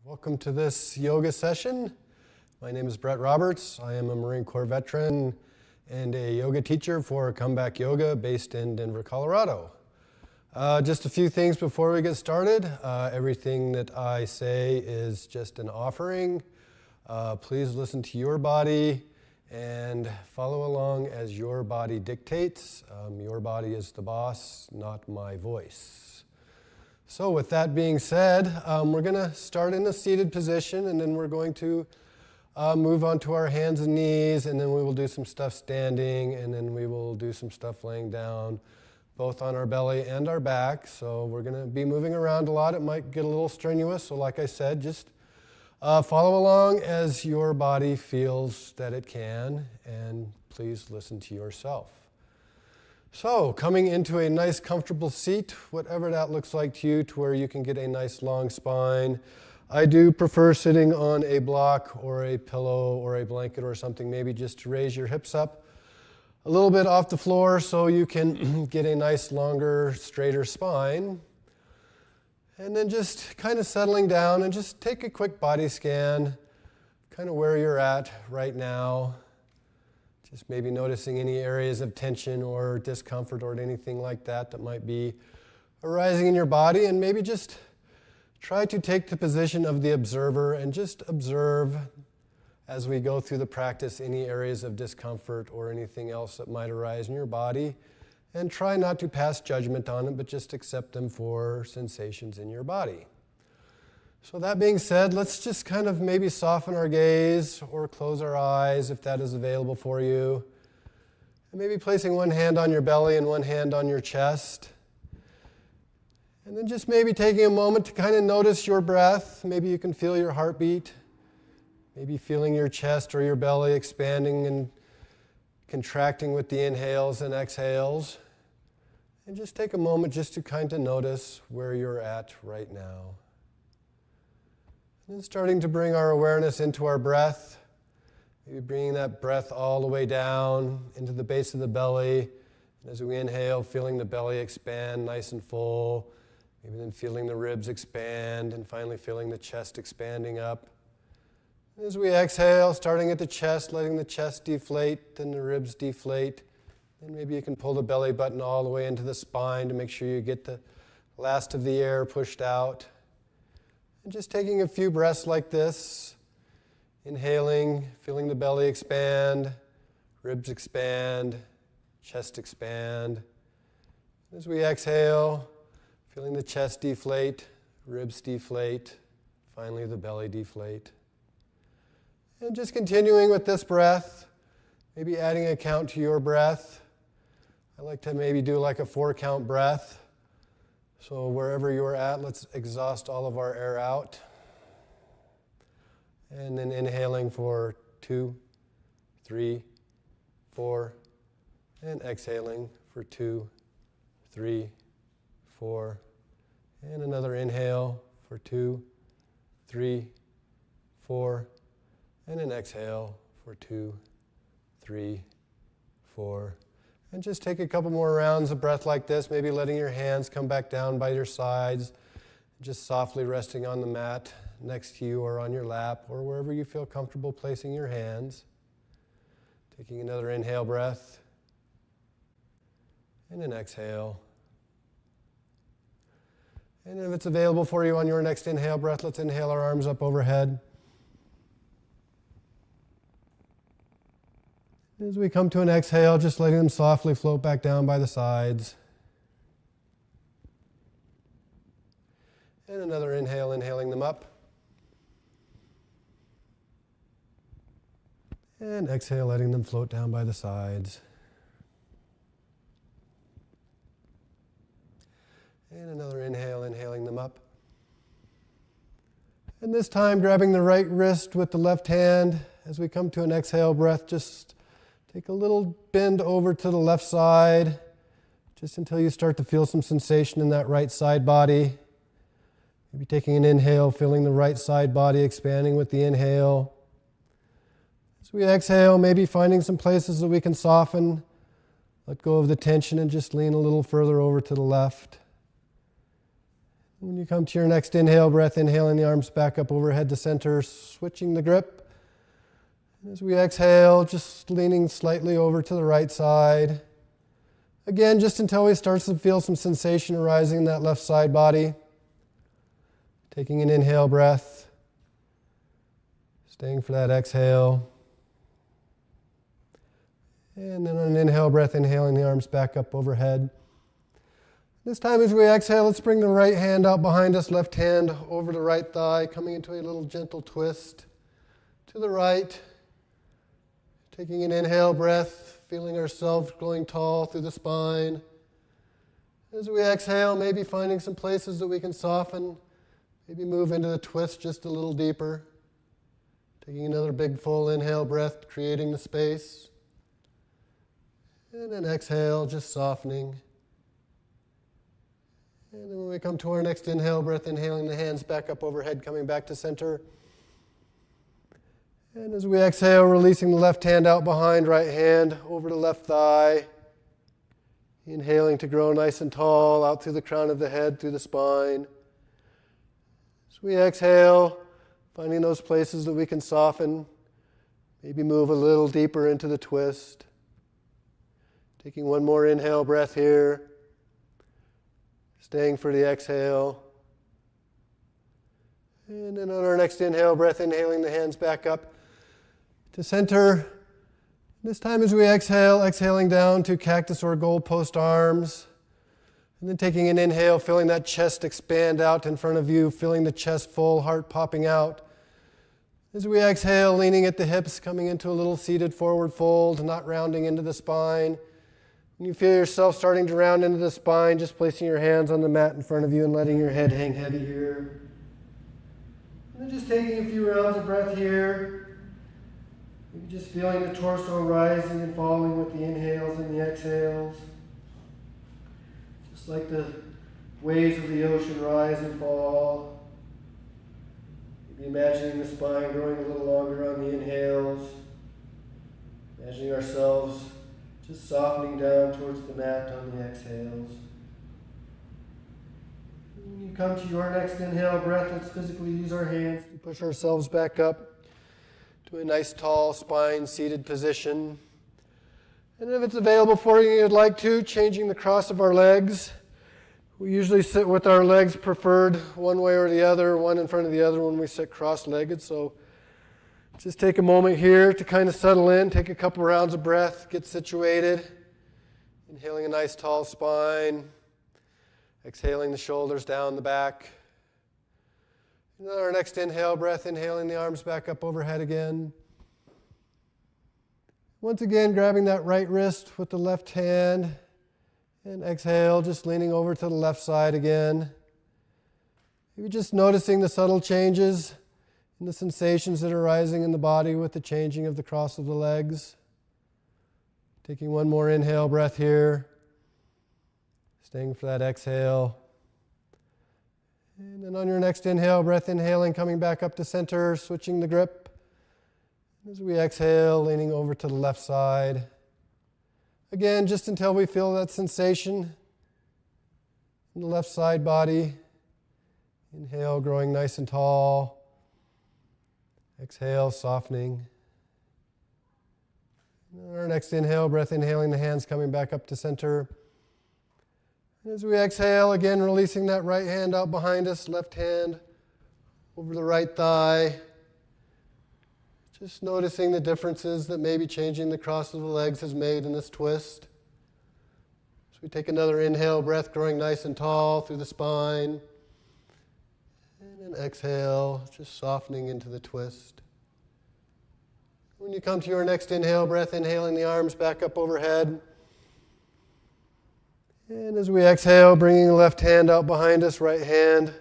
Welcome to this yoga session. My name is Brett Roberts. I am a Marine Corps veteran and a yoga teacher for Comeback Yoga based in Denver, Colorado. Just a few things before we get started. Everything that I say is just an offering. Please listen to your body and follow along as your body dictates. Your body is the boss, not my voice. So with that being said, we're going to start in a seated position, and then we're going to move on to our hands and knees, and then we will do some stuff standing, and then we will do some stuff laying down, both on our belly and our back. So we're going to be moving around a lot. It might get a little strenuous, so like I said, just follow along as your body feels that it can, and please listen to yourself. So, coming into a nice comfortable seat, whatever that looks like to you, to where you can get a nice long spine. I do prefer sitting on a block or a pillow or a blanket or something, maybe just to raise your hips up a little bit off the floor so you can get a nice longer, straighter spine. And then just kind of settling down and just take a quick body scan, kind of where you're at right now. Just maybe noticing any areas of tension or discomfort or anything like that that might be arising in your body, and maybe just try to take the position of the observer and just observe as we go through the practice any areas of discomfort or anything else that might arise in your body, and try not to pass judgment on it, but just accept them for sensations in your body. So that being said, let's just kind of maybe soften our gaze or close our eyes if that is available for you. And maybe placing one hand on your belly and one hand on your chest. And then just maybe taking a moment to kind of notice your breath. Maybe you can feel your heartbeat. Maybe feeling your chest or your belly expanding and contracting with the inhales and exhales. And just take a moment just to kind of notice where you're at right now. And starting to bring our awareness into our breath, maybe bringing that breath all the way down into the base of the belly. And as we inhale, feeling the belly expand nice and full, maybe then feeling the ribs expand, and finally feeling the chest expanding up. And as we exhale, starting at the chest, letting the chest deflate, then the ribs deflate. And maybe you can pull the belly button all the way into the spine to make sure you get the last of the air pushed out. And just taking a few breaths like this, inhaling, feeling the belly expand, ribs expand, chest expand. As we exhale, feeling the chest deflate, ribs deflate, finally the belly deflate. And just continuing with this breath, maybe adding a count to your breath. I like to maybe do like a 4-count breath. So wherever you're at, let's exhaust all of our air out. And then inhaling for 2, 3, 4. And exhaling for 2, 3, 4. And another inhale for 2, 3, 4. And an exhale for 2, 3, 4. And just take a couple more rounds of breath like this, maybe letting your hands come back down by your sides, just softly resting on the mat next to you or on your lap or wherever you feel comfortable placing your hands. Taking another inhale breath and an exhale. And if it's available for you on your next inhale breath, let's inhale our arms up overhead. As we come to an exhale, just letting them softly float back down by the sides. And another inhale, inhaling them up. And exhale, letting them float down by the sides. And another inhale, inhaling them up. And this time, grabbing the right wrist with the left hand. As we come to an exhale breath, just take a little bend over to the left side, just until you start to feel some sensation in that right side body. Maybe taking an inhale, feeling the right side body expanding with the inhale. As we exhale, maybe finding some places that we can soften, let go of the tension, and just lean a little further over to the left. When you come to your next inhale breath, inhaling the arms back up overhead to center, switching the grip. As we exhale, just leaning slightly over to the right side. Again, just until we start to feel some sensation arising in that left side body. Taking an inhale breath. Staying for that exhale. And then on an inhale breath, inhaling the arms back up overhead. This time as we exhale, let's bring the right hand out behind us, left hand over the right thigh, coming into a little gentle twist to the right. Taking an inhale breath, feeling ourselves growing tall through the spine. As we exhale, maybe finding some places that we can soften, maybe move into the twist just a little deeper. Taking another big full inhale breath, creating the space. And then exhale, just softening. And then when we come to our next inhale breath, inhaling the hands back up overhead, coming back to center. And as we exhale, releasing the left hand out behind, right hand over the left thigh. Inhaling to grow nice and tall, out through the crown of the head, through the spine. As we exhale, finding those places that we can soften, maybe move a little deeper into the twist. Taking one more inhale breath here. Staying for the exhale. And then on our next inhale breath, inhaling the hands back up to center. This time as we exhale, exhaling down to cactus or goalpost arms. And then taking an inhale, feeling that chest expand out in front of you, feeling the chest full, heart popping out. As we exhale, leaning at the hips, coming into a little seated forward fold, not rounding into the spine. When you feel yourself starting to round into the spine, just placing your hands on the mat in front of you and letting your head hang heavy here. And then just taking a few rounds of breath here. Maybe just feeling the torso rising and falling with the inhales and the exhales. Just like the waves of the ocean rise and fall. Maybe imagining the spine growing a little longer on the inhales. Imagining ourselves just softening down towards the mat on the exhales. When you come to your next inhale breath, let's physically use our hands to push ourselves back up to a nice tall spine seated position. And if it's available for you, you'd like to, changing the cross of our legs. We usually sit with our legs preferred one way or the other, one in front of the other when we sit cross-legged. So just take a moment here to kind of settle in, take a couple rounds of breath, get situated. Inhaling a nice tall spine. Exhaling the shoulders down the back. And on our next inhale breath, inhaling the arms back up overhead again. Once again, grabbing that right wrist with the left hand. And exhale, just leaning over to the left side again. Maybe just noticing the subtle changes and the sensations that are rising in the body with the changing of the cross of the legs. Taking one more inhale breath here. Staying for that exhale. And then on your next inhale breath, inhaling, coming back up to center, switching the grip. As we exhale, leaning over to the left side. Again, just until we feel that sensation in the left side body. Inhale, growing nice and tall. Exhale, softening. And our next inhale breath, inhaling the hands coming back up to center. And as we exhale, again, releasing that right hand out behind us, left hand over the right thigh. Just noticing the differences that maybe changing the cross of the legs has made in this twist. So we take another inhale breath, growing nice and tall through the spine. And then exhale, just softening into the twist. When you come to your next inhale breath, inhaling the arms back up overhead. And as we exhale, bringing the left hand out behind us, right hand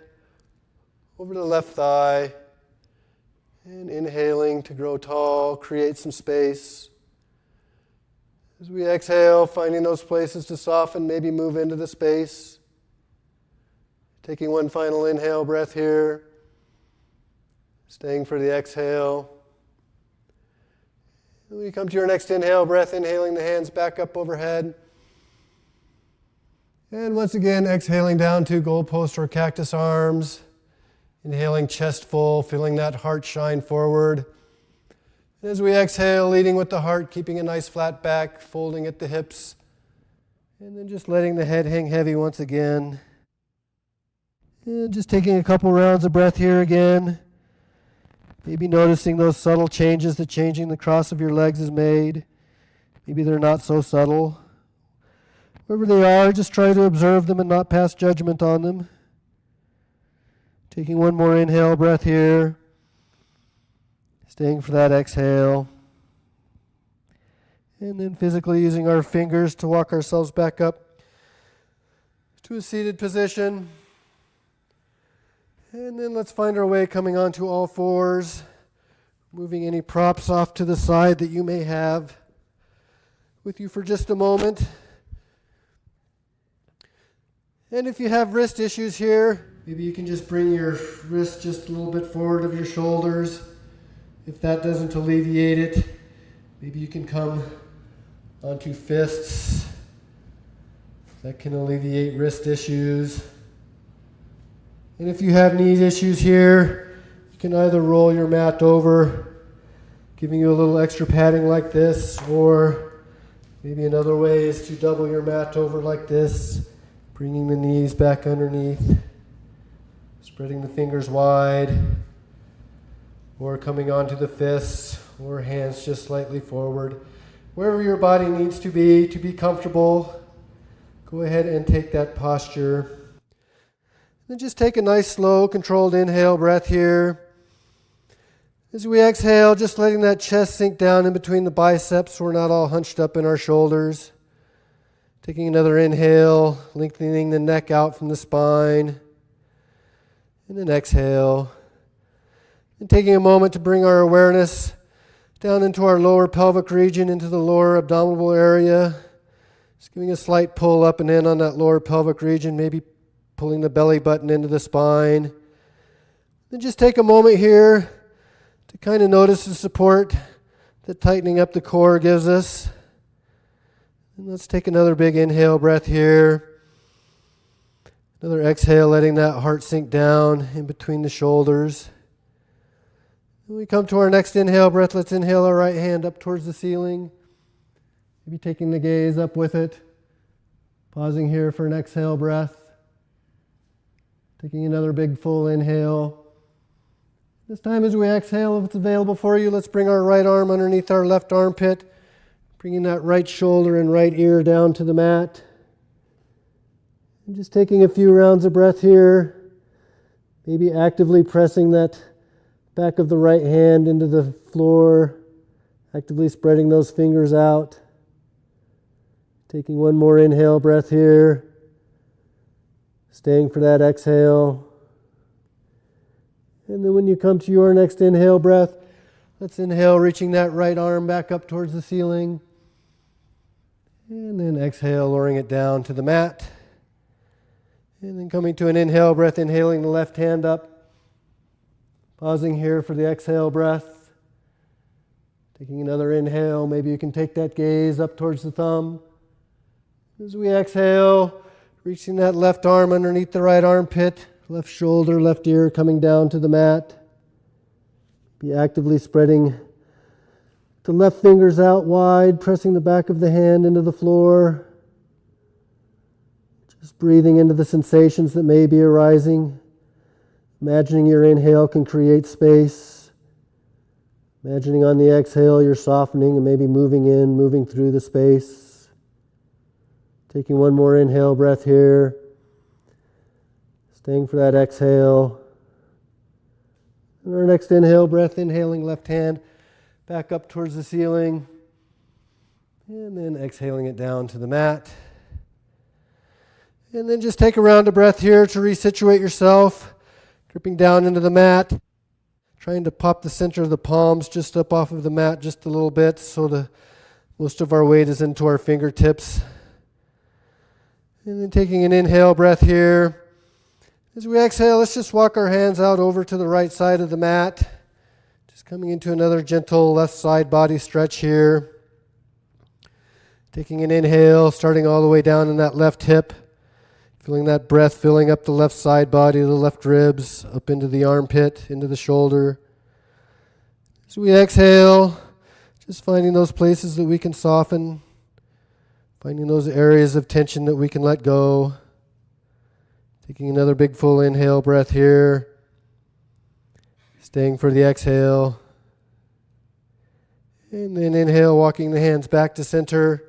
over the left thigh. And inhaling to grow tall, create some space. As we exhale, finding those places to soften, maybe move into the space. Taking one final inhale breath here. Staying for the exhale. And when you come to your next inhale breath, inhaling the hands back up overhead. And once again, exhaling down to goalpost or cactus arms. Inhaling chest full, feeling that heart shine forward. And as we exhale, leading with the heart, keeping a nice flat back, folding at the hips. And then just letting the head hang heavy once again. And just taking a couple rounds of breath here again. Maybe noticing those subtle changes that changing the cross of your legs has made. Maybe they're not so subtle. Wherever they are, just try to observe them and not pass judgment on them. Taking one more inhale breath here. Staying for that exhale. And then physically using our fingers to walk ourselves back up to a seated position. And then let's find our way coming onto all fours. Moving any props off to the side that you may have with you for just a moment. And if you have wrist issues here, maybe you can just bring your wrist just a little bit forward of your shoulders. If that doesn't alleviate it, maybe you can come onto fists. That can alleviate wrist issues. And if you have knee issues here, you can either roll your mat over, giving you a little extra padding like this, or maybe another way is to double your mat over like this, bringing the knees back underneath, spreading the fingers wide, or coming onto the fists, or hands just slightly forward. Wherever your body needs to be comfortable, go ahead and take that posture. Then just take a nice, slow, controlled inhale breath here. As we exhale, just letting that chest sink down in between the biceps so we're not all hunched up in our shoulders. Taking another inhale, lengthening the neck out from the spine. And then exhale. And taking a moment to bring our awareness down into our lower pelvic region, into the lower abdominal area. Just giving a slight pull up and in on that lower pelvic region, maybe pulling the belly button into the spine. Then just take a moment here to kind of notice the support that tightening up the core gives us. And let's take another big inhale breath here. Another exhale, letting that heart sink down in between the shoulders. When we come to our next inhale breath, let's inhale our right hand up towards the ceiling. Maybe taking the gaze up with it. Pausing here for an exhale breath. Taking another big full inhale. This time as we exhale, if it's available for you, let's bring our right arm underneath our left armpit. Bringing that right shoulder and right ear down to the mat. And just taking a few rounds of breath here. Maybe actively pressing that back of the right hand into the floor. Actively spreading those fingers out. Taking one more inhale breath here. Staying for that exhale. And then when you come to your next inhale breath, let's inhale, reaching that right arm back up towards the ceiling. And then exhale, lowering it down to the mat. And then coming to an inhale breath, inhaling the left hand up. Pausing here for the exhale breath. Taking another inhale, maybe you can take that gaze up towards the thumb. As we exhale, reaching that left arm underneath the right armpit, left shoulder, left ear coming down to the mat. Be actively spreading the left fingers out wide, pressing the back of the hand into the floor. Just breathing into the sensations that may be arising. Imagining your inhale can create space. Imagining on the exhale you're softening and maybe moving in, moving through the space. Taking one more inhale breath here. Staying for that exhale. And our next inhale breath, inhaling left hand back up towards the ceiling. And then exhaling it down to the mat. And then just take a round of breath here to resituate yourself. Gripping down into the mat. Trying to pop the center of the palms just up off of the mat just a little bit so most of our weight is into our fingertips. And then taking an inhale breath here. As we exhale, let's just walk our hands out over to the right side of the mat. Just coming into another gentle left side body stretch here. Taking an inhale, starting all the way down in that left hip. Feeling that breath filling up the left side body, the left ribs, up into the armpit, into the shoulder. As we exhale, just finding those places that we can soften, finding those areas of tension that we can let go. Taking another big full inhale breath here. Staying for the exhale. And then inhale, walking the hands back to center.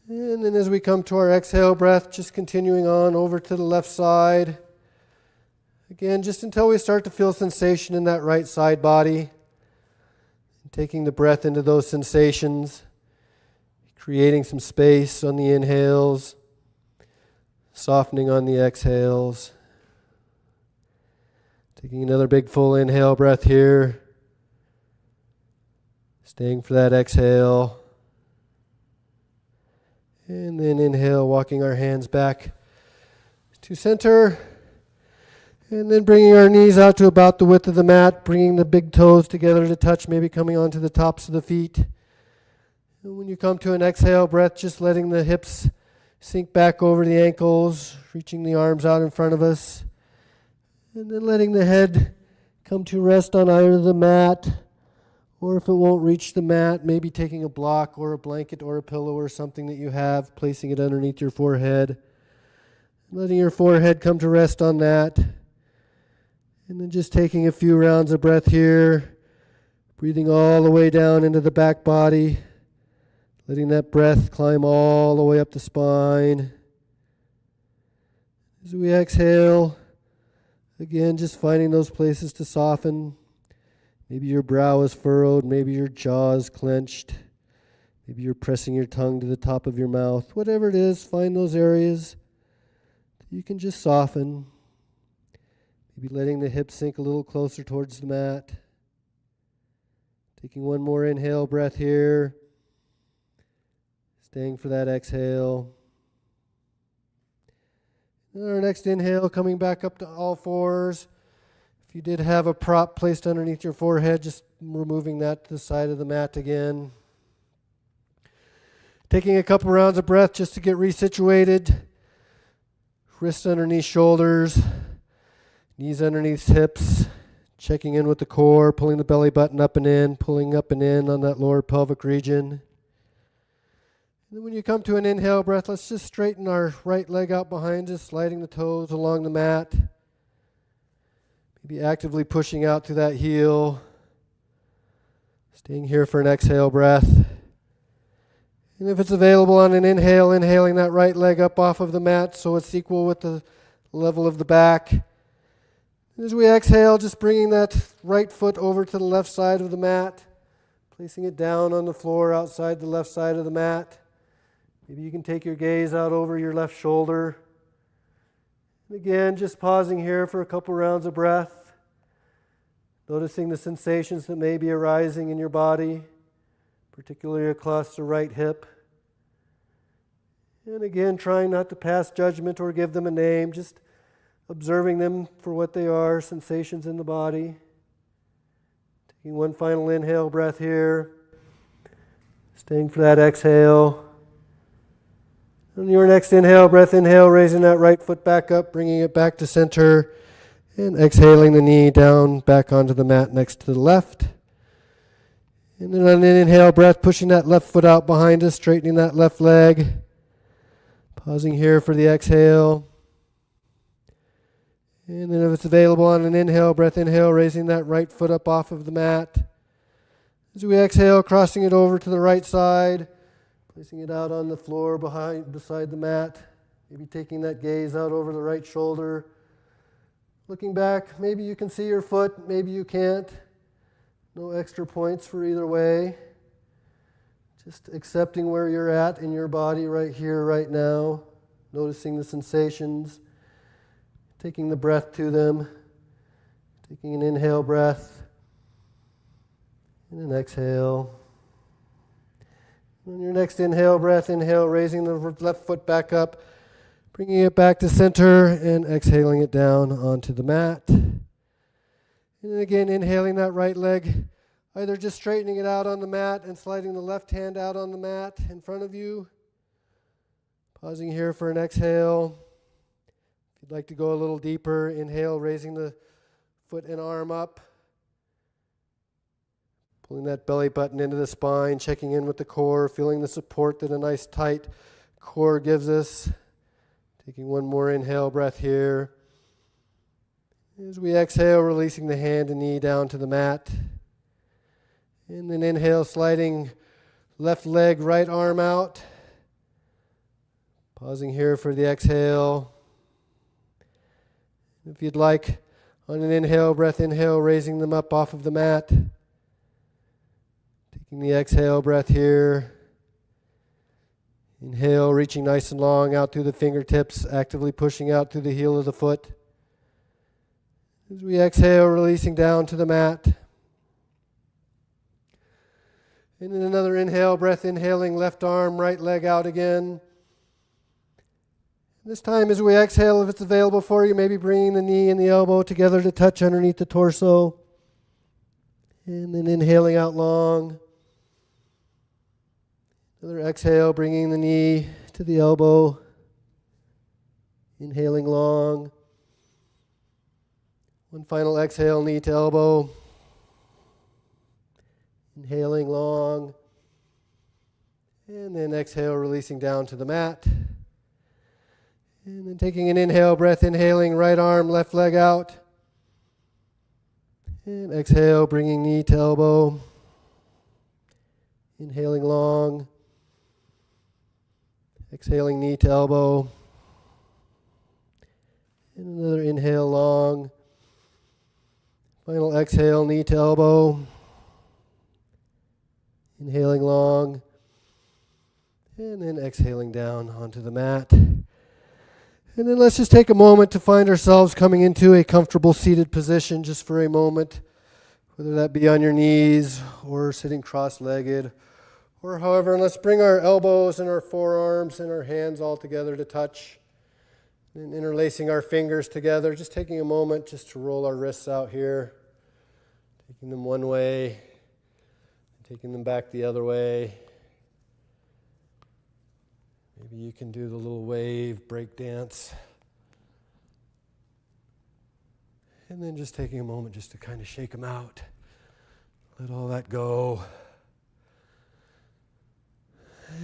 And then as we come to our exhale breath, just continuing on over to the left side. Again, just until we start to feel sensation in that right side body. And taking the breath into those sensations. Creating some space on the inhales. Softening on the exhales. Taking another big full inhale breath here. Staying for that exhale. And then inhale, walking our hands back to center. And then bringing our knees out to about the width of the mat, bringing the big toes together to touch, maybe coming onto the tops of the feet. And when you come to an exhale breath, just letting the hips sink back over the ankles, reaching the arms out in front of us. And then letting the head come to rest on either the mat, or if it won't reach the mat, maybe taking a block or a blanket or a pillow or something that you have, placing it underneath your forehead. Letting your forehead come to rest on that. And then just taking a few rounds of breath here, breathing all the way down into the back body, letting that breath climb all the way up the spine. As we exhale, again, just finding those places to soften. Maybe your brow is furrowed, maybe your jaw is clenched, maybe you're pressing your tongue to the top of your mouth. Whatever it is, find those areas that you can just soften. Maybe letting the hips sink a little closer towards the mat. Taking one more inhale breath here. Staying for that exhale. And our next inhale, coming back up to all fours. If you did have a prop placed underneath your forehead, just removing that to the side of the mat again. Taking a couple rounds of breath just to get resituated. Wrists underneath shoulders, knees underneath hips. Checking in with the core, pulling the belly button up and in, pulling up and in on that lower pelvic region. And then when you come to an inhale breath, let's just straighten our right leg out behind us, sliding the toes along the mat. Maybe actively pushing out through that heel. Staying here for an exhale breath. And if it's available on an inhale, inhaling that right leg up off of the mat so it's equal with the level of the back. And as we exhale, just bringing that right foot over to the left side of the mat, placing it down on the floor outside the left side of the mat. Maybe you can take your gaze out over your left shoulder. And again, just pausing here for a couple rounds of breath, noticing the sensations that may be arising in your body, particularly across the right hip. And again, trying not to pass judgment or give them a name, just observing them for what they are, sensations in the body. Taking one final inhale breath here, staying for that exhale. On your next inhale, breath inhale, raising that right foot back up, bringing it back to center, and exhaling the knee down back onto the mat next to the left. And then on an inhale breath, pushing that left foot out behind us, straightening that left leg. Pausing here for the exhale. And then if it's available on an inhale, breath inhale, raising that right foot up off of the mat. As we exhale, crossing it over to the right side. Placing it out on the floor beside the mat. Maybe taking that gaze out over the right shoulder. Looking back, maybe you can see your foot, maybe you can't. No extra points for either way. Just accepting where you're at in your body right here, right now. Noticing the sensations. Taking the breath to them. Taking an inhale breath. And an exhale. On your next inhale breath, inhale, raising the left foot back up, bringing it back to center, and exhaling it down onto the mat. And then again, inhaling that right leg, either just straightening it out on the mat and sliding the left hand out on the mat in front of you. Pausing here for an exhale. you'd like to go a little deeper, inhale, raising the foot and arm up. Pulling that belly button into the spine, checking in with the core, feeling the support that a nice tight core gives us. Taking one more inhale breath here. As we exhale, releasing the hand and knee down to the mat. And then inhale, sliding left leg, right arm out. Pausing here for the exhale. If you'd like, on an inhale, breath inhale, raising them up off of the mat. Taking the exhale breath here. Inhale, reaching nice and long out through the fingertips, actively pushing out through the heel of the foot. As we exhale, releasing down to the mat. And then another inhale, breath inhaling, left arm, right leg out again. This time as we exhale, if it's available for you, maybe bringing the knee and the elbow together to touch underneath the torso. And then inhaling out long. Another exhale, bringing the knee to the elbow. Inhaling long. One final exhale, knee to elbow. Inhaling long. And then exhale, releasing down to the mat. And then taking an inhale, breath inhaling, right arm, left leg out. And exhale, bringing knee to elbow. Inhaling long. Exhaling knee to elbow. And another inhale long. Final exhale, knee to elbow. Inhaling long. And then exhaling down onto the mat. And then let's just take a moment to find ourselves coming into a comfortable seated position just for a moment, whether that be on your knees or sitting cross-legged or however. And let's bring our elbows and our forearms and our hands all together to touch, and interlacing our fingers together, just taking a moment just to roll our wrists out here, taking them one way, taking them back the other way. Maybe you can do the little wave break dance. And then just taking a moment just to kind of shake them out. Let all that go.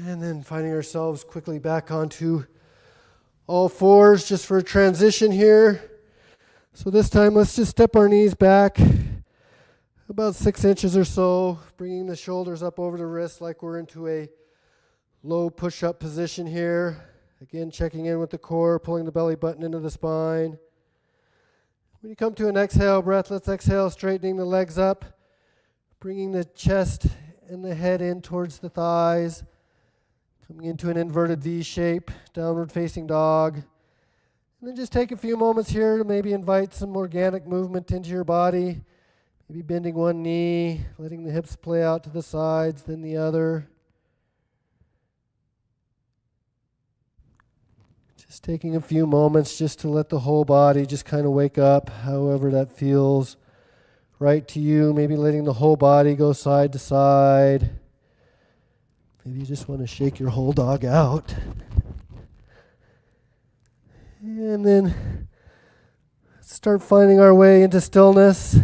And then finding ourselves quickly back onto all fours just for a transition here. So this time let's just step our knees back about 6 inches or so, bringing the shoulders up over the wrists like we're into a low push-up position here. Again, checking in with the core, pulling the belly button into the spine. When you come to an exhale breath, let's exhale, straightening the legs up, bringing the chest and the head in towards the thighs, coming into an inverted V shape, downward facing dog. And then just take a few moments here to maybe invite some organic movement into your body, maybe bending one knee, letting the hips play out to the sides, then the other. Just taking a few moments just to let the whole body just kind of wake up, however that feels right to you. Maybe letting the whole body go side to side. Maybe you just want to shake your whole dog out. And then start finding our way into stillness.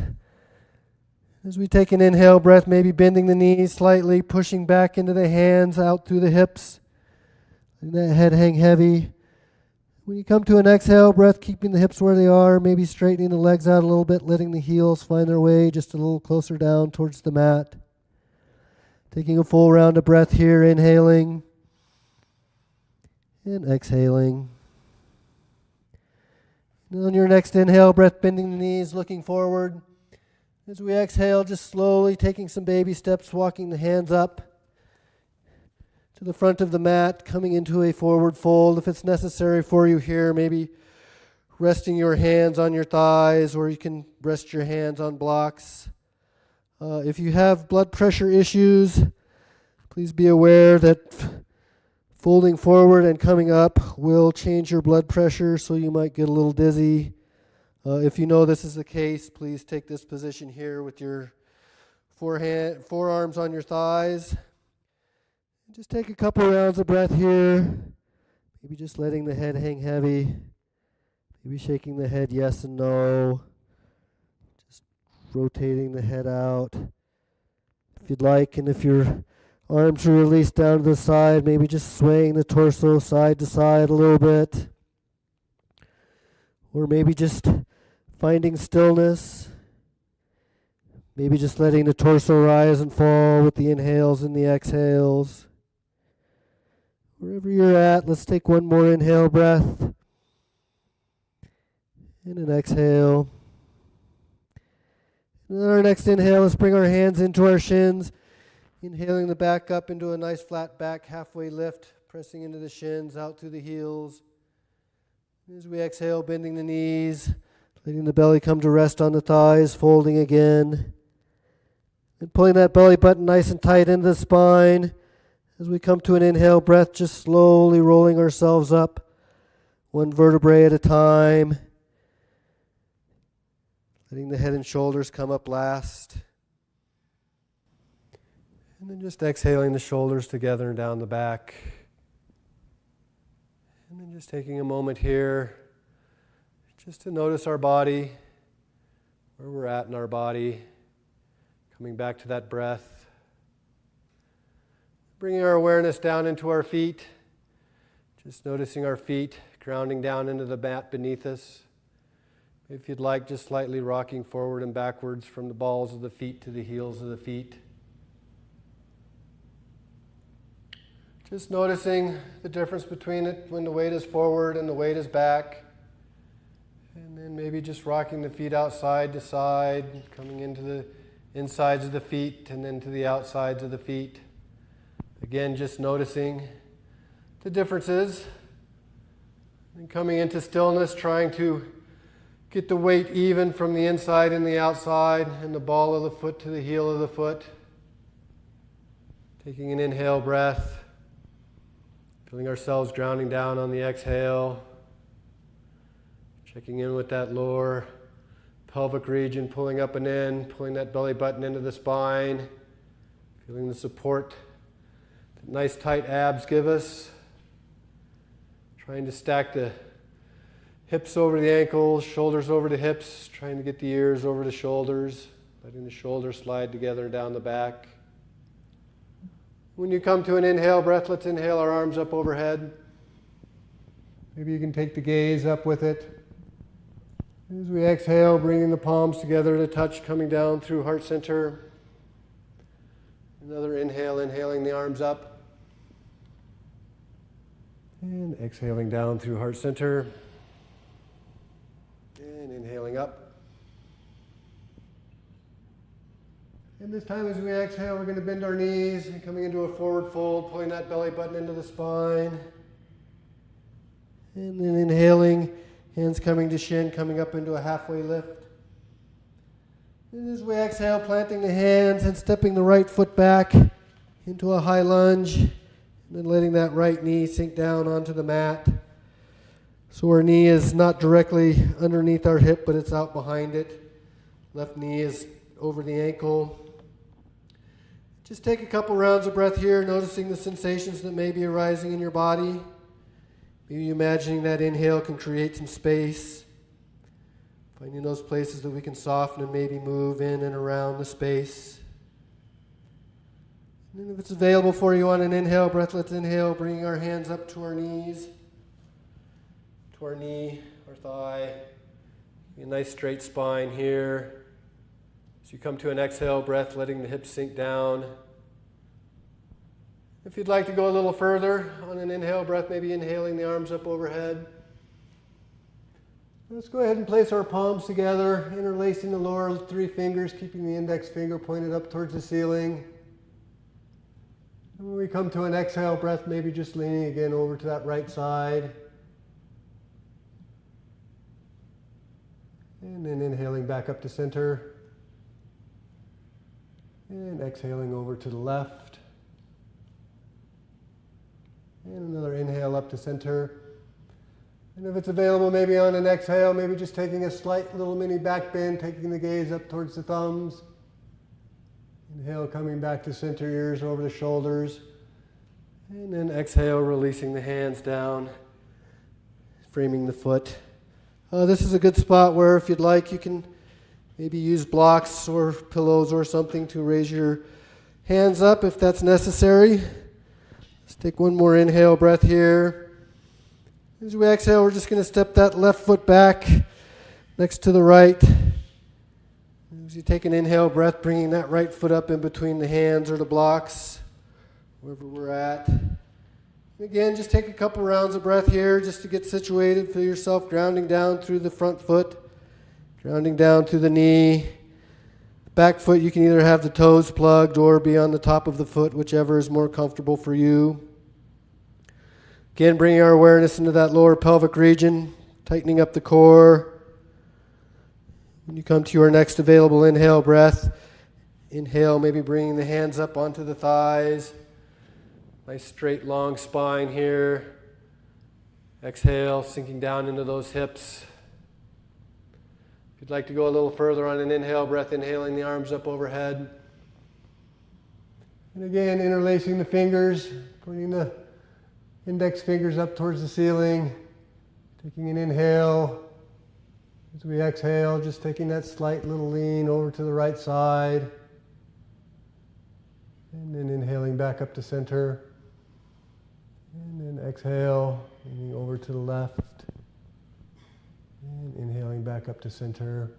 As we take an inhale breath, maybe bending the knees slightly, pushing back into the hands, out through the hips. Letting that head hang heavy. When you come to an exhale breath, keeping the hips where they are, maybe straightening the legs out a little bit, letting the heels find their way just a little closer down towards the mat. Taking a full round of breath here, inhaling and exhaling. And on your next inhale breath, bending the knees, looking forward. As we exhale, just slowly taking some baby steps, walking the hands up to the front of the mat, coming into a forward fold. If it's necessary for you here, maybe resting your hands on your thighs, or you can rest your hands on blocks. If you have blood pressure issues, please be aware that folding forward and coming up will change your blood pressure, so you might get a little dizzy. If you know this is the case, please take this position here with your forearms on your thighs. Just take a couple rounds of breath here. Maybe just letting the head hang heavy. Maybe shaking the head yes and no. Just rotating the head out if you'd like, and if your arms are released down to the side, maybe just swaying the torso side to side a little bit. Or maybe just finding stillness. Maybe just letting the torso rise and fall with the inhales and the exhales. Wherever you're at, let's take one more inhale breath. And an exhale. And then our next inhale, let's bring our hands into our shins. Inhaling the back up into a nice flat back, halfway lift, pressing into the shins, out through the heels. As we exhale, bending the knees, letting the belly come to rest on the thighs, folding again. And pulling that belly button nice and tight into the spine. As we come to an inhale breath, just slowly rolling ourselves up, one vertebrae at a time. Letting the head and shoulders come up last. And then just exhaling the shoulders together and down the back. And then just taking a moment here just to notice our body, where we're at in our body. Coming back to that breath. Bringing our awareness down into our feet. Just noticing our feet grounding down into the mat beneath us. If you'd like, just slightly rocking forward and backwards from the balls of the feet to the heels of the feet. Just noticing the difference between it when the weight is forward and the weight is back. And then maybe just rocking the feet out side to side, coming into the insides of the feet and then to the outsides of the feet. Again, just noticing the differences. And coming into stillness, trying to get the weight even from the inside and the outside, and the ball of the foot to the heel of the foot. Taking an inhale breath. Feeling ourselves grounding down on the exhale. Checking in with that lower pelvic region, pulling up and in, pulling that belly button into the spine. Feeling the support that nice tight abs give us. Trying to stack the hips over the ankles, shoulders over the hips, trying to get the ears over the shoulders, letting the shoulders slide together and down the back. When you come to an inhale breath, let's inhale our arms up overhead. Maybe you can take the gaze up with it. As we exhale, bringing the palms together to touch, coming down through heart center. Another inhale, inhaling the arms up. And exhaling down through heart center. And inhaling up. And this time as we exhale, we're going to bend our knees and coming into a forward fold, pulling that belly button into the spine. And then inhaling, hands coming to shin, coming up into a halfway lift. And as we exhale, planting the hands and stepping the right foot back into a high lunge. And then letting that right knee sink down onto the mat. So our knee is not directly underneath our hip, but it's out behind it. Left knee is over the ankle. Just take a couple rounds of breath here, noticing the sensations that may be arising in your body. Maybe imagining that inhale can create some space. Finding those places that we can soften and maybe move in and around the space. And then if it's available for you on an inhale breath, let's inhale, bringing our hands up to our knees, to our knee, our thigh. A nice straight spine here. As you come to an exhale breath, letting the hips sink down. If you'd like to go a little further on an inhale breath, maybe inhaling the arms up overhead. Let's go ahead and place our palms together, interlacing the lower three fingers, keeping the index finger pointed up towards the ceiling. And when we come to an exhale breath, maybe just leaning again over to that right side. And then inhaling back up to center. And exhaling over to the left. And another inhale up to center. And if it's available, maybe on an exhale, maybe just taking a slight little mini back bend, taking the gaze up towards the thumbs. Inhale, coming back to center, ears over the shoulders. And then exhale, releasing the hands down, framing the foot This is a good spot where, if you'd like, you can maybe use blocks or pillows or something to raise your hands up if that's necessary. Let's take one more inhale breath here. As we exhale, we're just going to step that left foot back next to the right. As you take an inhale breath, bringing that right foot up in between the hands or the blocks, wherever we're at. And again, just take a couple rounds of breath here just to get situated. Feel yourself grounding down through the front foot, grounding down through the knee. Back foot, you can either have the toes plugged or be on the top of the foot, whichever is more comfortable for you. Again, bringing our awareness into that lower pelvic region, tightening up the core. When you come to your next available inhale breath, inhale, maybe bringing the hands up onto the thighs. Nice straight long spine here. Exhale, sinking down into those hips. If you'd like to go a little further on an inhale breath, inhaling the arms up overhead. And again, interlacing the fingers, pointing the index fingers up towards the ceiling. Taking an inhale. As we exhale, just taking that slight little lean over to the right side. And then inhaling back up to center. And then exhale, leaning over to the left. And inhaling back up to center.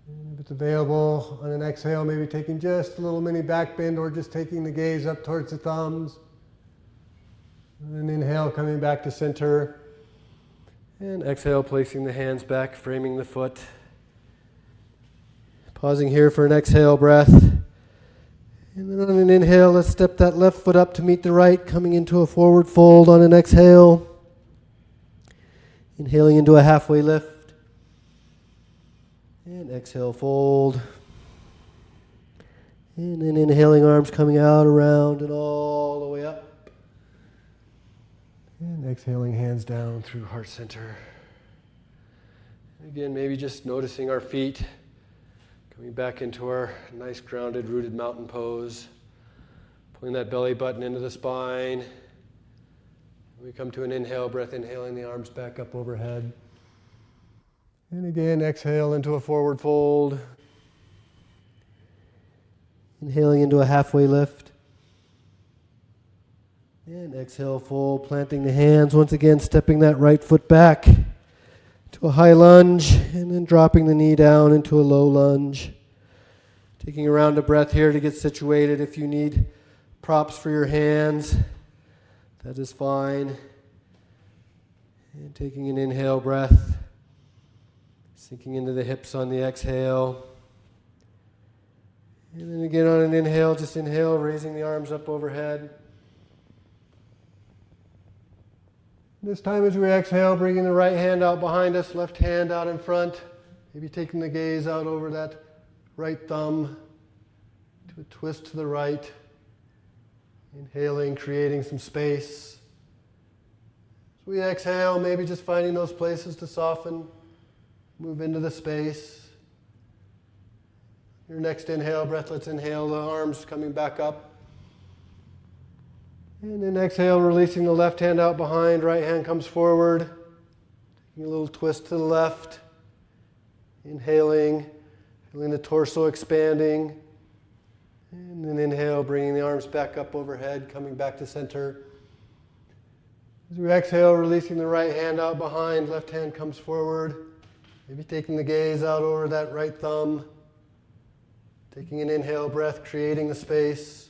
And if it's available, on an exhale, maybe taking just a little mini back bend or just taking the gaze up towards the thumbs. And then inhale, coming back to center. And exhale, placing the hands back, framing the foot. Pausing here for an exhale breath. And then on an inhale, let's step that left foot up to meet the right, coming into a forward fold on an exhale. Inhaling into a halfway lift. And exhale, fold. And then inhaling, arms coming out, around, and all the way up. And exhaling, hands down through heart center. And again, maybe just noticing our feet. Coming back into our nice grounded, rooted mountain pose. Pulling that belly button into the spine. We come to an inhale breath, inhaling the arms back up overhead. And again, exhale into a forward fold. Inhaling into a halfway lift. And exhale, fold, planting the hands. Once again, stepping that right foot back to a high lunge, and then dropping the knee down into a low lunge. Taking a round of breath here to get situated. If you need props for your hands, that is fine. And taking an inhale breath, sinking into the hips on the exhale. And then again on an inhale, just inhale, raising the arms up overhead. This time as we exhale, bringing the right hand out behind us, left hand out in front. Maybe taking the gaze out over that right thumb to a twist to the right. Inhaling, creating some space. As we exhale, maybe just finding those places to soften, move into the space. Your next inhale breath, let's inhale the arms coming back up. And then exhale, releasing the left hand out behind, right hand comes forward. Taking a little twist to the left. Inhaling, feeling the torso expanding. And then inhale, bringing the arms back up overhead, coming back to center. As we exhale, releasing the right hand out behind, left hand comes forward. Maybe taking the gaze out over that right thumb. Taking an inhale breath, creating the space.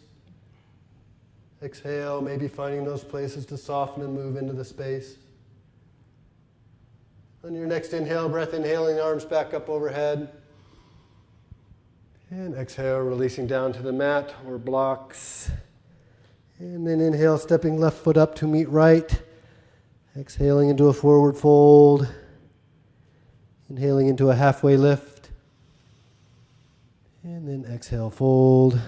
Exhale, maybe finding those places to soften and move into the space. On your next inhale breath, inhaling the arms back up overhead. And exhale, releasing down to the mat or blocks. And then inhale, stepping left foot up to meet right. Exhaling into a forward fold. Inhaling into a halfway lift. And then exhale, fold.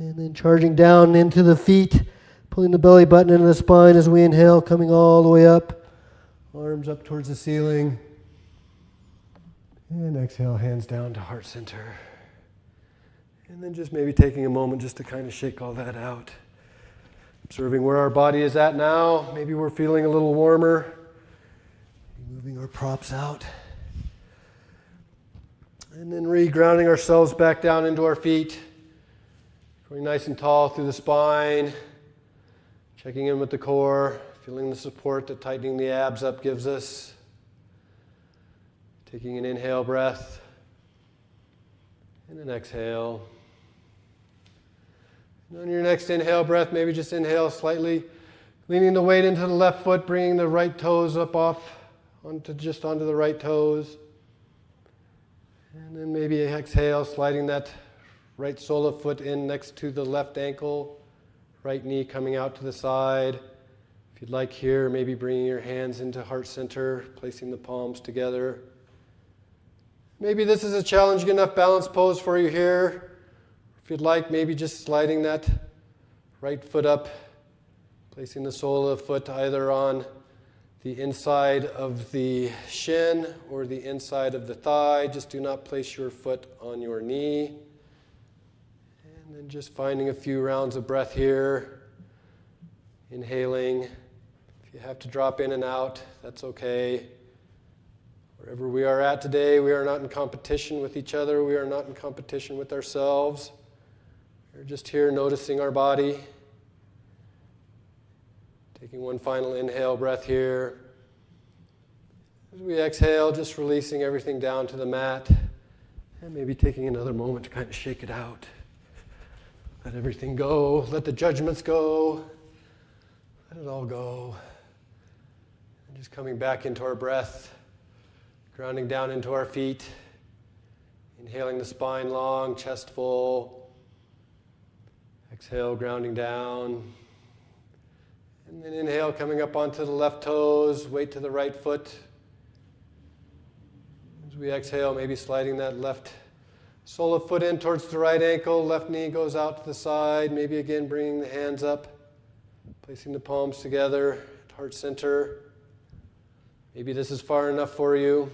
And then charging down into the feet, pulling the belly button into the spine as we inhale, coming all the way up. Arms up towards the ceiling. And exhale, hands down to heart center. And then just maybe taking a moment just to kind of shake all that out. Observing where our body is at now. Maybe we're feeling a little warmer. Moving our props out. And then re-grounding ourselves back down into our feet. Going nice and tall through the spine. Checking in with the core. Feeling the support that tightening the abs up gives us. Taking an inhale breath. And an exhale. And on your next inhale breath, maybe just inhale slightly. Leaning the weight into the left foot, bringing the right toes up off onto the right toes. And then maybe exhale, sliding that right sole of foot in next to the left ankle. Right knee coming out to the side. If you'd like here, maybe bringing your hands into heart center, placing the palms together. Maybe this is a challenging enough balance pose for you here. If you'd like, maybe just sliding that right foot up, placing the sole of the foot either on the inside of the shin or the inside of the thigh. Just do not place your foot on your knee. And then just finding a few rounds of breath here. Inhaling. If you have to drop in and out, that's okay. Wherever we are at today, we are not in competition with each other. We are not in competition with ourselves. We're just here noticing our body. Taking one final inhale breath here. As we exhale, just releasing everything down to the mat. And maybe taking another moment to kind of shake it out. Let everything go. Let the judgments go. Let it all go. And just coming back into our breath. Grounding down into our feet. Inhaling the spine long, chest full. Exhale, grounding down. And then inhale, coming up onto the left toes, weight to the right foot. As we exhale, maybe sliding that left sole of foot in towards the right ankle, left knee goes out to the side, maybe again bringing the hands up, placing the palms together at heart center. Maybe this is far enough for you.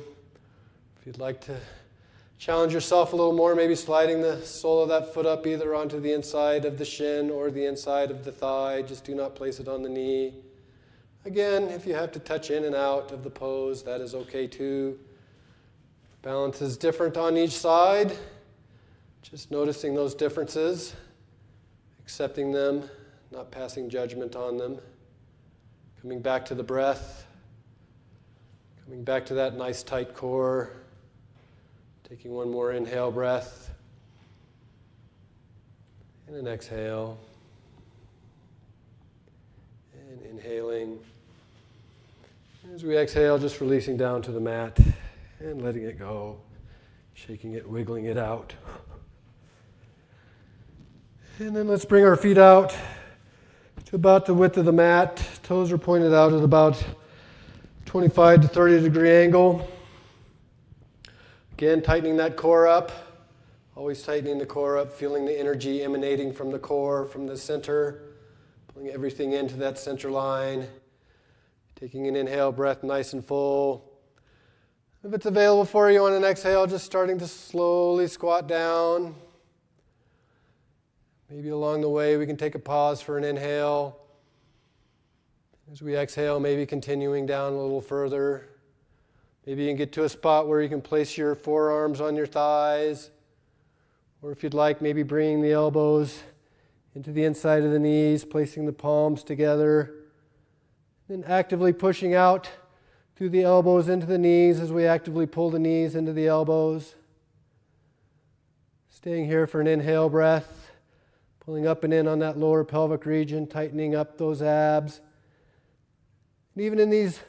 If you'd like to challenge yourself a little more, maybe sliding the sole of that foot up either onto the inside of the shin or the inside of the thigh. Just do not place it on the knee. Again, if you have to touch in and out of the pose, that is okay too. Balance is different on each side. Just noticing those differences, accepting them, not passing judgment on them. Coming back to the breath, coming back to that nice tight core. Taking one more inhale breath. And an exhale. And inhaling. As we exhale, just releasing down to the mat and letting it go. Shaking it, wiggling it out. And then let's bring our feet out to about the width of the mat. Toes are pointed out at about 25 to 30 degree angle. Again, tightening that core up. Always tightening the core up, feeling the energy emanating from the core, from the center. Pulling everything into that center line. Taking an inhale breath nice and full. If it's available for you on an exhale, just starting to slowly squat down. Maybe along the way we can take a pause for an inhale. As we exhale, maybe continuing down a little further. Maybe you can get to a spot where you can place your forearms on your thighs. Or if you'd like, maybe bringing the elbows into the inside of the knees, placing the palms together. Then actively pushing out through the elbows into the knees as we actively pull the knees into the elbows. Staying here for an inhale breath. Pulling up and in on that lower pelvic region, tightening up those abs. And even in these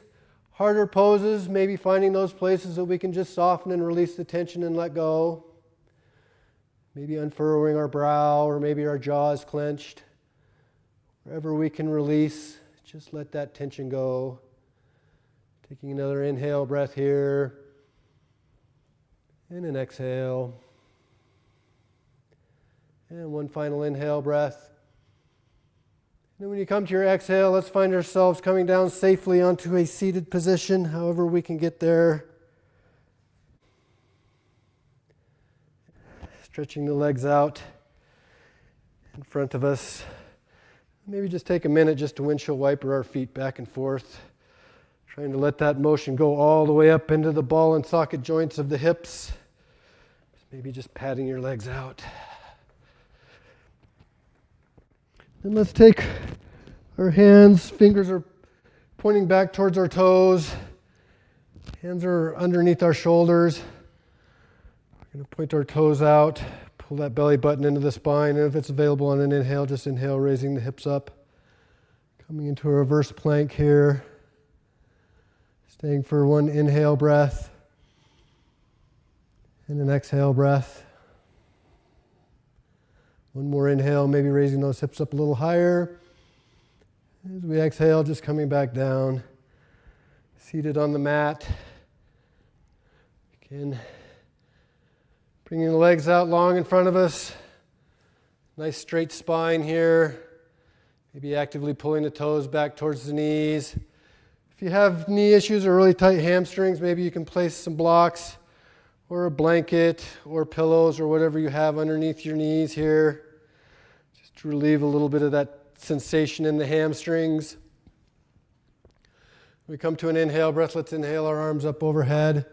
harder poses, maybe finding those places that we can just soften and release the tension and let go. Maybe unfurrowing our brow, or maybe our jaw is clenched. Wherever we can release, just let that tension go. Taking another inhale breath here. And an exhale. And one final inhale breath. And then when you come to your exhale, let's find ourselves coming down safely onto a seated position, however we can get there. Stretching the legs out in front of us. Maybe just take a minute just to windshield wiper our feet back and forth. Trying to let that motion go all the way up into the ball and socket joints of the hips. Maybe just patting your legs out. Then let's take our hands, fingers are pointing back towards our toes. Hands are underneath our shoulders. We're going to point our toes out, pull that belly button into the spine, and if it's available on an inhale, just inhale, raising the hips up. Coming into a reverse plank here. Staying for one inhale breath and an exhale breath. One more inhale, maybe raising those hips up a little higher. As we exhale, just coming back down. Seated on the mat. Again, bringing the legs out long in front of us. Nice straight spine here. Maybe actively pulling the toes back towards the knees. If you have knee issues or really tight hamstrings, maybe you can place some blocks or a blanket or pillows or whatever you have underneath your knees here. Just to relieve a little bit of that sensation in the hamstrings. We come to an inhale breath. Let's inhale our arms up overhead.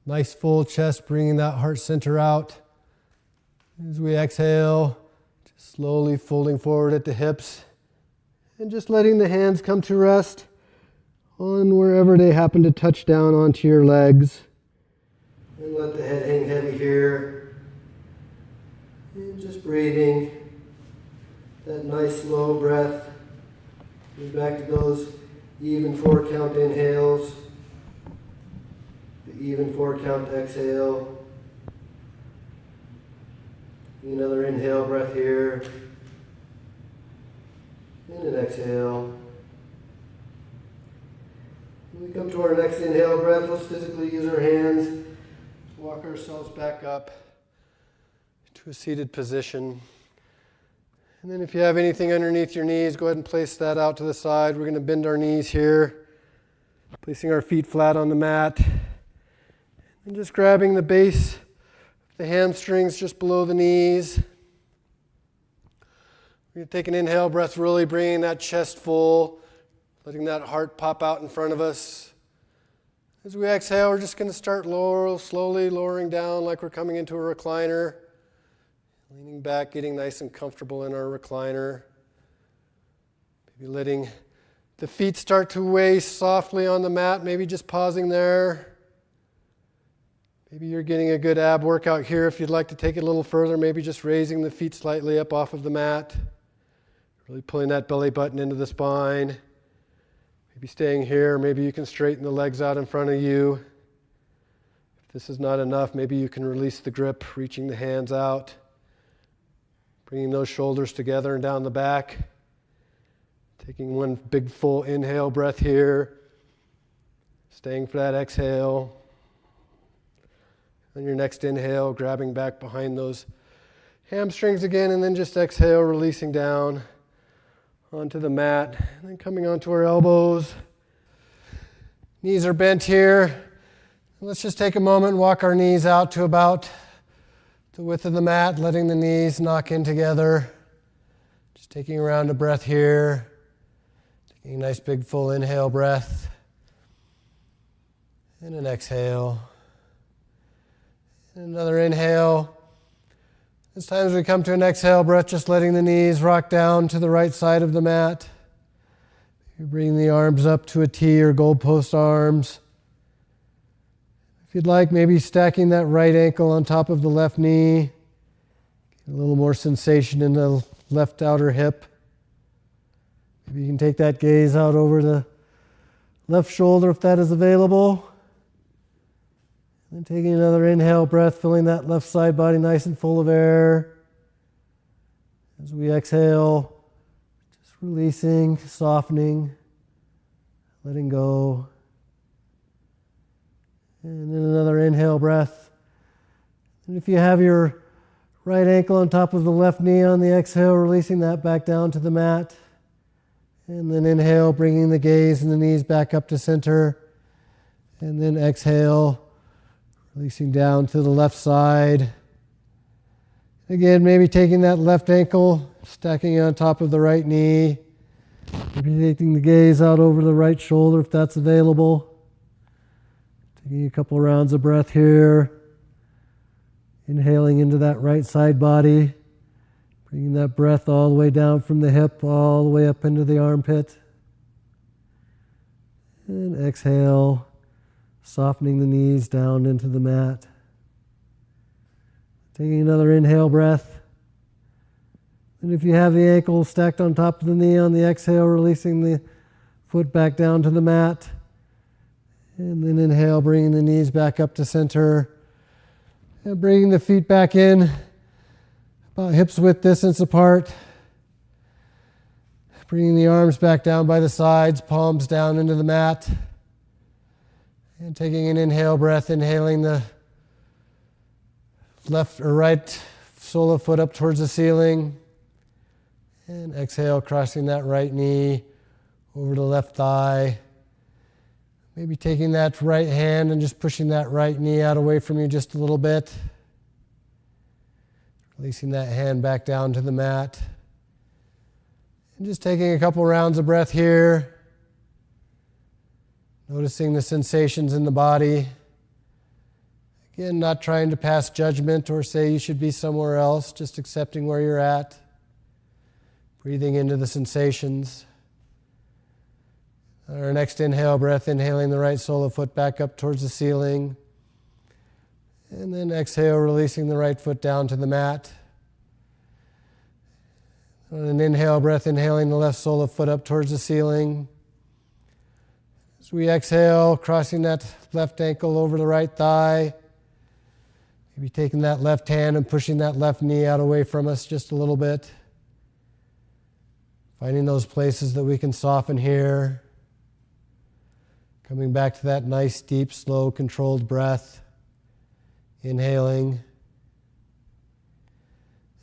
Nice full chest, bringing that heart center out. As we exhale, just slowly folding forward at the hips and just letting the hands come to rest on wherever they happen to touch down onto your legs. And let the head hang heavy here. And just breathing. That nice slow breath. Move back to those even 4 count inhales. The even 4 count exhale. Another inhale breath here. And an exhale. When we come to our next inhale breath, let's physically use our hands to walk ourselves back up to a seated position. And then if you have anything underneath your knees, go ahead and place that out to the side. We're going to bend our knees here, placing our feet flat on the mat. And just grabbing the base of the hamstrings just below the knees. We're going to take an inhale breath, really bringing that chest full. Letting that heart pop out in front of us. As we exhale, we're just going to start slowly lowering down like we're coming into a recliner. Leaning back, getting nice and comfortable in our recliner. Maybe letting the feet start to weigh softly on the mat, maybe just pausing there. Maybe you're getting a good ab workout here. If you'd like to take it a little further, maybe just raising the feet slightly up off of the mat. Really pulling that belly button into the spine. Maybe staying here, maybe you can straighten the legs out in front of you. If this is not enough, maybe you can release the grip, reaching the hands out. Bringing those shoulders together and down the back. Taking one big full inhale breath here. Staying for that exhale. On your next inhale, grabbing back behind those hamstrings again, and then just exhale, releasing down onto the mat, and then coming onto our elbows. Knees are bent here. Let's just take a moment and walk our knees out to about the width of the mat, letting the knees knock in together. Just taking a round of breath here. Taking a nice big full inhale breath. And an exhale. And another inhale. As times we come to an exhale breath, just letting the knees rock down to the right side of the mat. You bring the arms up to a T or goalpost arms. If you'd like, maybe stacking that right ankle on top of the left knee. Get a little more sensation in the left outer hip. Maybe you can take that gaze out over the left shoulder if that is available. And taking another inhale breath, filling that left side body nice and full of air. As we exhale, just releasing, softening, letting go. And then another inhale breath. And if you have your right ankle on top of the left knee on the exhale, releasing that back down to the mat. And then inhale, bringing the gaze and the knees back up to center. And then exhale, releasing down to the left side. Again, maybe taking that left ankle, stacking it on top of the right knee. Maybe taking the gaze out over the right shoulder if that's available. Taking a couple rounds of breath here. Inhaling into that right side body. Bringing that breath all the way down from the hip, all the way up into the armpit. And exhale, softening the knees down into the mat. Taking another inhale breath. And if you have the ankle stacked on top of the knee on the exhale, releasing the foot back down to the mat. And then inhale, bringing the knees back up to center. And bringing the feet back in, about hips width distance apart. Bringing the arms back down by the sides, palms down into the mat. And taking an inhale breath, inhaling the left or right sole of foot up towards the ceiling. And exhale, crossing that right knee over the left thigh. Maybe taking that right hand and just pushing that right knee out away from you just a little bit. Releasing that hand back down to the mat. And just taking a couple rounds of breath here. Noticing the sensations in the body. Again, not trying to pass judgment or say you should be somewhere else, just accepting where you're at. Breathing into the sensations. Our next inhale breath, inhaling the right sole of foot back up towards the ceiling. And then exhale, releasing the right foot down to the mat. On an inhale breath, inhaling the left sole of foot up towards the ceiling. As we exhale, crossing that left ankle over the right thigh. Maybe taking that left hand and pushing that left knee out away from us just a little bit. Finding those places that we can soften here. Coming back to that nice, deep, slow, controlled breath. Inhaling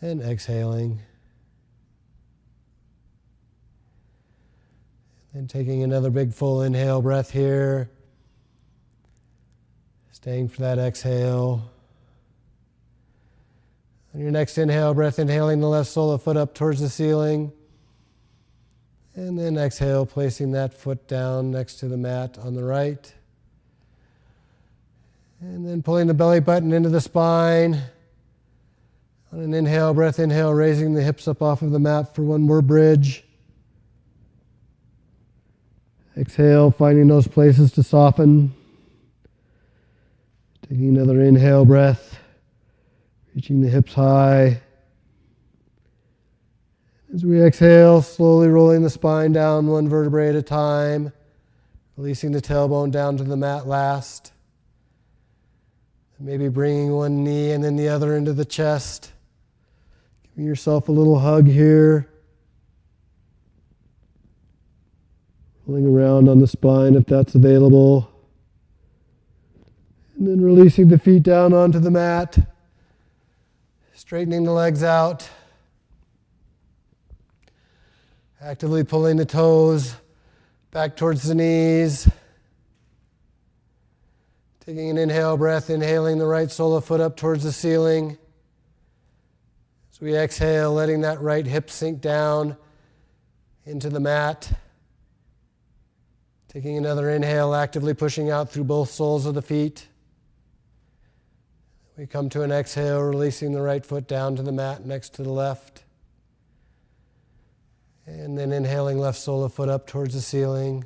and exhaling. And taking another big full inhale breath here. Staying for that exhale. On your next inhale breath, inhaling the left sole of foot up towards the ceiling. And then exhale, placing that foot down next to the mat on the right. And then pulling the belly button into the spine. On an inhale breath, inhale, raising the hips up off of the mat for one more bridge. Exhale, finding those places to soften. Taking another inhale breath, reaching the hips high. As we exhale, slowly rolling the spine down one vertebrae at a time, releasing the tailbone down to the mat last. Maybe bringing one knee and then the other into the chest. Giving yourself a little hug here. Rolling around on the spine if that's available. And then releasing the feet down onto the mat. Straightening the legs out. Actively pulling the toes back towards the knees. Taking an inhale breath, inhaling the right sole of foot up towards the ceiling. As we exhale, letting that right hip sink down into the mat. Taking another inhale, actively pushing out through both soles of the feet. We come to an exhale, releasing the right foot down to the mat next to the left. And then inhaling left sole of foot up towards the ceiling.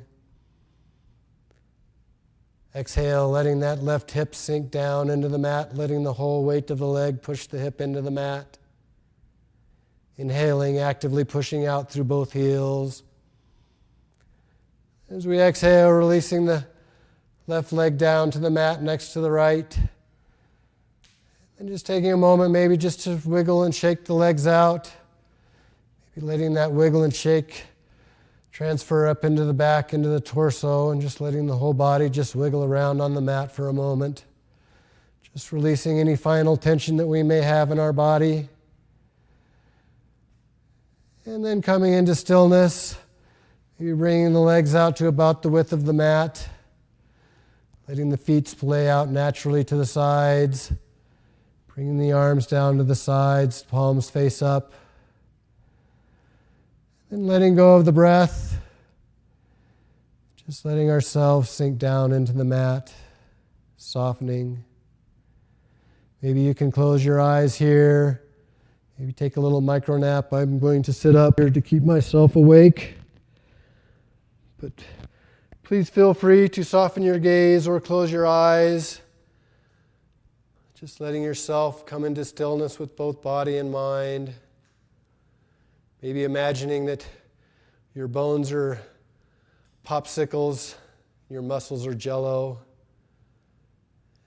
Exhale, letting that left hip sink down into the mat, letting the whole weight of the leg push the hip into the mat. Inhaling, actively pushing out through both heels. As we exhale, releasing the left leg down to the mat next to the right. And just taking a moment maybe just to wiggle and shake the legs out. Maybe letting that wiggle and shake transfer up into the back, into the torso, and just letting the whole body just wiggle around on the mat for a moment. Just releasing any final tension that we may have in our body. And then coming into stillness, maybe bringing the legs out to about the width of the mat, letting the feet splay out naturally to the sides, bringing the arms down to the sides, palms face up. And letting go of the breath, Just letting ourselves sink down into the mat, softening. Maybe you can close your eyes here. Maybe take a little micro nap. I'm going to sit up here to keep myself awake. But please feel free to soften your gaze or close your eyes. Just letting yourself come into stillness with both body and mind. Maybe imagining that your bones are popsicles, your muscles are jello,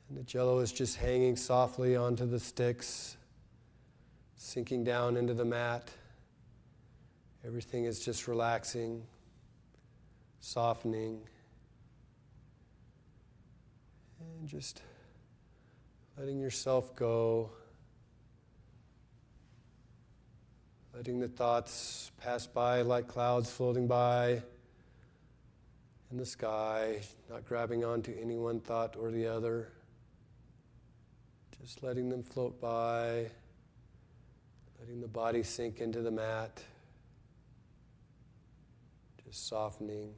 and the jello is just hanging softly onto the sticks, sinking down into the mat. Everything is just relaxing, softening, and just letting yourself go, letting the thoughts pass by like clouds floating by in the sky, not grabbing onto any one thought or the other, just letting them float by, letting the body sink into the mat, just softening.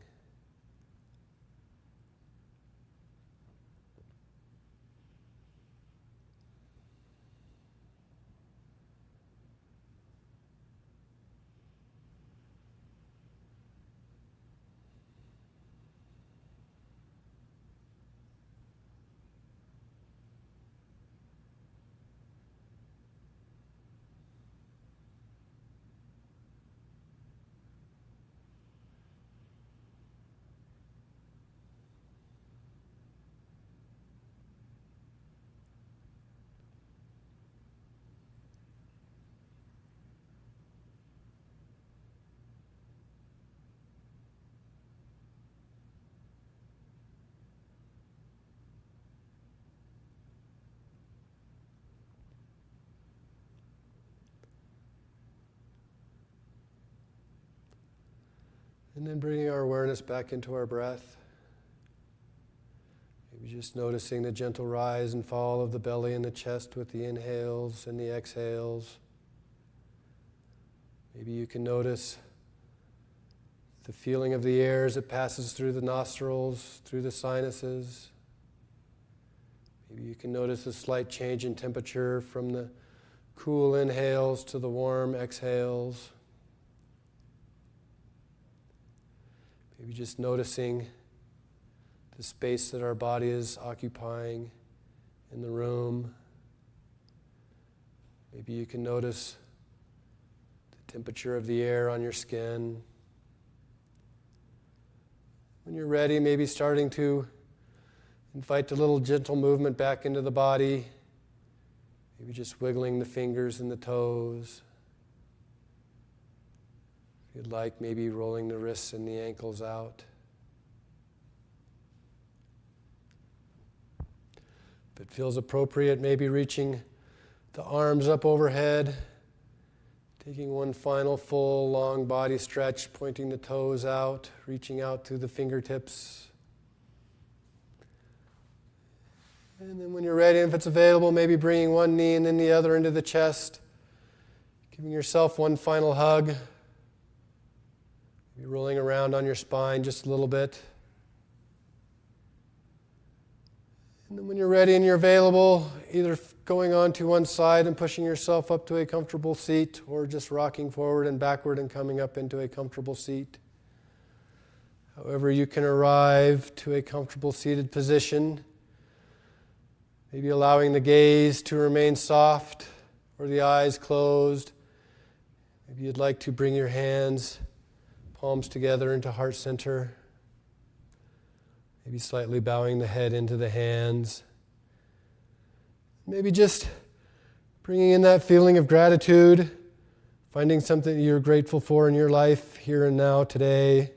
And then bringing our awareness back into our breath. Maybe just noticing the gentle rise and fall of the belly and the chest with the inhales and the exhales. Maybe you can notice the feeling of the air as it passes through the nostrils, through the sinuses. Maybe you can notice a slight change in temperature from the cool inhales to the warm exhales. Maybe just noticing the space that our body is occupying in the room. Maybe you can notice the temperature of the air on your skin. When you're ready, maybe starting to invite a little gentle movement back into the body. Maybe just wiggling the fingers and the toes. If you'd like, maybe rolling the wrists and the ankles out. If it feels appropriate, maybe reaching the arms up overhead, taking one final full long body stretch, pointing the toes out, reaching out to the fingertips. And then when you're ready, if it's available, maybe bringing one knee and then the other into the chest, giving yourself one final hug. Maybe rolling around on your spine just a little bit. And then when you're ready and you're available, either going on to one side and pushing yourself up to a comfortable seat, or just rocking forward and backward and coming up into a comfortable seat. However you can arrive to a comfortable seated position, maybe allowing the gaze to remain soft or the eyes closed. Maybe you'd like to bring your hands, palms together into heart center. Maybe slightly bowing the head into the hands. Maybe just bringing in that feeling of gratitude, finding something you're grateful for in your life here and now today.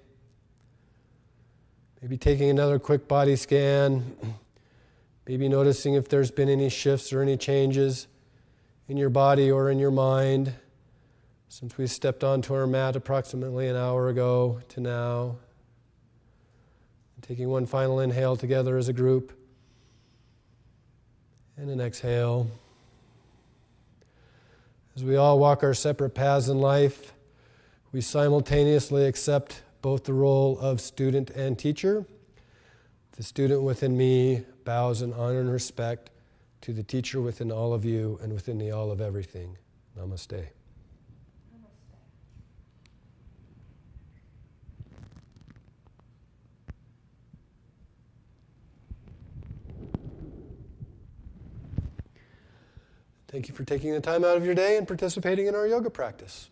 Maybe taking another quick body scan. Maybe noticing if there's been any shifts or any changes in your body or in your mind since we stepped onto our mat approximately an hour ago to now. Taking one final inhale together as a group, and an exhale. As we all walk our separate paths in life, we simultaneously accept both the role of student and teacher. The student within me bows in honor and respect to the teacher within all of you and within the all of everything. Namaste. Thank you for taking the time out of your day and participating in our yoga practice.